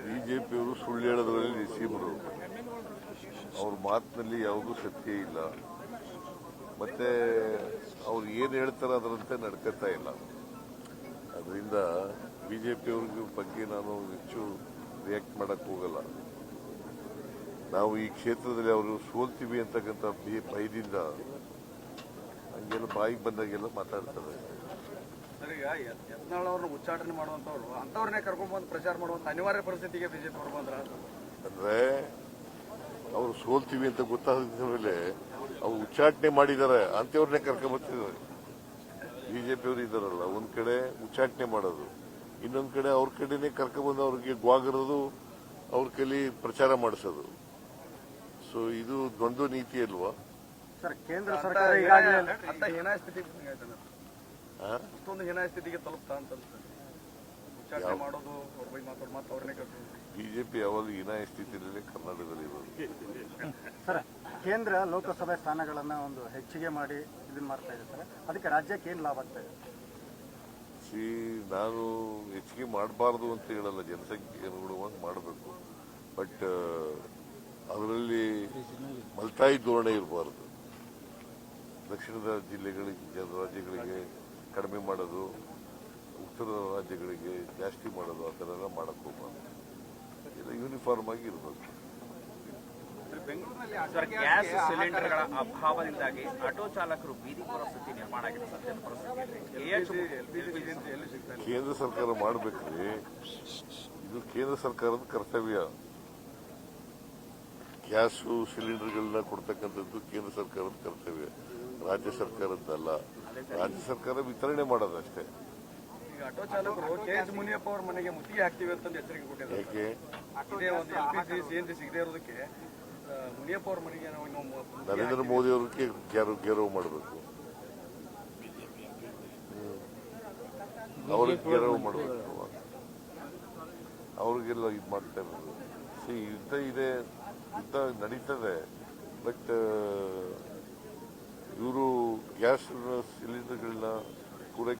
ಬಿಜೆಪಿಯವರು ಸುಳ್ಳು ಹೇಳೋದ್ರಲ್ಲಿ ನಿಸೀಮರು. ಅವ್ರ ಮಾತಿನಲ್ಲಿ ಯಾವುದೂ ಸತ್ಯ ಇಲ್ಲ. ಮತ್ತೆ ಅವ್ರು ಏನು ಹೇಳ್ತಾರೆ ಅದರಂತೆ ನಡ್ಕೊತಾ ಇಲ್ಲ. ಅದರಿಂದ ಬಿಜೆಪಿಯವ್ರ ಬಗ್ಗೆ ನಾನು ಹೆಚ್ಚು ರಿಯಾಕ್ಟ್ ಮಾಡಕ್ ಹೋಗಲ್ಲ. ನಾವು ಈ ಕ್ಷೇತ್ರದಲ್ಲಿ ಅವರು ಸೋಲ್ತೀವಿ ಅಂತಕ್ಕಂಥ ಭಯದಿಂದ ಹಂಗೆಲ್ಲ ಬಾಯಿಗೆ ಬಂದಾಗೆಲ್ಲ ಮಾತಾಡ್ತಾರೆ. ಈಗ ಯತ್ನಾಳ್ ಅವ್ರನ್ನ ಉಚ್ಚಾಟನೆ ಮಾಡುವಂತವ್ರು ಅಂತವ್ರನ್ನೇ ಕರ್ಕೊಂಡ್ಬಂದು ಪ್ರಚಾರ ಮಾಡುವಂತ ಅನಿವಾರ್ಯ ಪರಿಸ್ಥಿತಿಗೆ ಬಿಜೆಪಿ ಅವರು ಬಂದ್ರ ಅಂದ್ರೆ ಅವರು ಸೋಲ್ತೀವಿ ಅಂತ ಗೊತ್ತಾದ ಮೇಲೆ ಅವ್ರು ಉಚ್ಚಾಟನೆ ಮಾಡಿದ್ದಾರೆ ಅಂತವ್ರನ್ನೇ ಕರ್ಕೊಂಡ್ಬರ್ತಿದ್ದಾರೆ. ಬಿಜೆಪಿಯವರು ಇದ್ದಾರಲ್ಲ, ಒಂದ್ ಕಡೆ ಉಚ್ಚಾಟನೆ ಮಾಡೋದು, ಇನ್ನೊಂದ್ ಕಡೆ ಅವ್ರ ಕಡೆನೆ ಕರ್ಕೊಂಡ್ಬಂದು ಅವ್ರಿಗೆ ಗ್ವಾಗರೋದು, ಅವ್ರ ಕೈಲಿ ಪ್ರಚಾರ ಮಾಡಿಸೋದು. ಸೊ ಇದು ದ್ವಂದ್ವ ನೀತಿ ಅಲ್ವಾ ಸರ್? ಕೇಂದ್ರ ಸರ್ಕಾರ ಈಗಾಗಲೇ ಹೀನಾಯ ಸ್ಥಿತಿಗೆ ಇಷ್ಟೊಂದು ಹೀನಾಯ ಸ್ಥಿತಿಗೆ ತಲುಪ್ತಾ ಅಂತ ಉಚ್ಚಾಟನೆ ಮಾಡೋದು, ಅವ್ರ ಬೈ ಮಾತು ಅವ್ರನ್ನೇ ಕರ್ಕೊಂಡು ಬಿಜೆಪಿ ಯಾವಾಗ ಹೀನಾಯ ಸ್ಥಿತಿಯಲ್ಲಿ ಕರ್ನಾಟಕದಲ್ಲಿ ಇರೋದು. ಸರ್, ಕೇಂದ್ರ ಲೋಕಸಭೆ ಸ್ಥಾನಗಳನ್ನ ಒಂದು ಹೆಚ್ಚಿಗೆ ಮಾಡಿ ಇದನ್ನ ಮಾಡ್ತಾ ಇದೆ ಸರ್, ಅದಕ್ಕೆ ರಾಜ್ಯಕ್ಕೆ ಏನ್ ಲಾಭ ಆಗ್ತಾ ಇದೆ? ನಾನು ಹೆಚ್ಚಿಗೆ ಮಾಡಬಾರ್ದು ಅಂತ ಹೇಳಲ್ಲ, ಜನಸಂಖ್ಯೆ ಅನುಗುಣವಾಗಿ ಮಾಡಬೇಕು. ಬಟ್ ಅದರಲ್ಲಿ ಮಲ್ತಾಯಿ ಧೋರಣೆ ಇರಬಾರ್ದು. ದಕ್ಷಿಣದ ರಾಜ್ಯಗಳಿಗೆ ಕಡಿಮೆ ಮಾಡೋದು, ಉತ್ತರ ರಾಜ್ಯಗಳಿಗೆ ಜಾಸ್ತಿ ಮಾಡೋದು, ಆ ಥರ ಎಲ್ಲ ಮಾಡಕ್ ಹೋಗ್ಬಾರ್ದು. ಎಲ್ಲ ಯೂನಿಫಾರ್ಮ್ ಆಗಿ ಇರಬೇಕು. ಗ್ಯಾಸ್ ಸಿಲಿಂಡರ್ಗಳ ಅಭಾವದಿಂದಾಗಿ ಆಟೋ ಚಾಲಕರು ಬೀದಿ ಪರಿಸ್ಥಿತಿ ನಿರ್ಮಾಣ ಆಗಿದೆ. ಸದ್ಯದ ಪರಿಸ್ಥಿತಿ ಕೇಂದ್ರ ಸರ್ಕಾರ ಮಾಡಬೇಕ್ರಿ. ಇದು ಕೇಂದ್ರ ಸರ್ಕಾರದ ಕರ್ತವ್ಯ. ಗ್ಯಾಸು ಸಿಲಿಂಡರ್ಗಳನ್ನ ಕೊಡ್ತಕ್ಕಂಥದ್ದು ಕೇಂದ್ರ ಸರ್ಕಾರದ ಕರ್ತವ್ಯ, ರಾಜ್ಯ ಸರ್ಕಾರದ್ದಲ್ಲ. ರಾಜ್ಯ ಸರ್ಕಾರ ವಿತರಣೆ ಮಾಡೋದಷ್ಟೇ. ಈಗ ಆಟೋ ಚಾಲಕರು ಕೆ.ಎಚ್. ಮುನಿಯಪ್ಪ ಅವ್ರ ಮನೆಗೆ ಮುತ್ತಿಗೆ ಹಾಕ್ತೀವಿ ಅಂತ ಎಚ್ಚರಿಕೆ ಕೊಟ್ಟಿದ್ದಾರೆ. ಯಾಕೆ ಇದೇ ಒಂದು LPG CNG ಸಿಗದೆ ಇರೋದಕ್ಕೆ ಮುನಿಯಪ್ಪ ಅವ್ರ ಮನೆಗೆ ನರೇಂದ್ರ ಮೋದಿ ಅವ್ರಿಗೆ ಗೆರವು ಮಾಡಬೇಕು, ಅವ್ರಿಗೆ ಗೆರವು ಮಾಡಬೇಕು. ಅವ್ರಿಗೆಲ್ಲ ಇದು ಮಾಡ್ತಾ ಇರೋದು. ಯುದ್ಧ ಇದೆ, ಯುದ್ಧ ನಡೀತದೆ. ಬಟ್ ಇವರು ಗ್ಯಾಸ್ ಸಿಲಿಂಡರ್ಗಳನ್ನ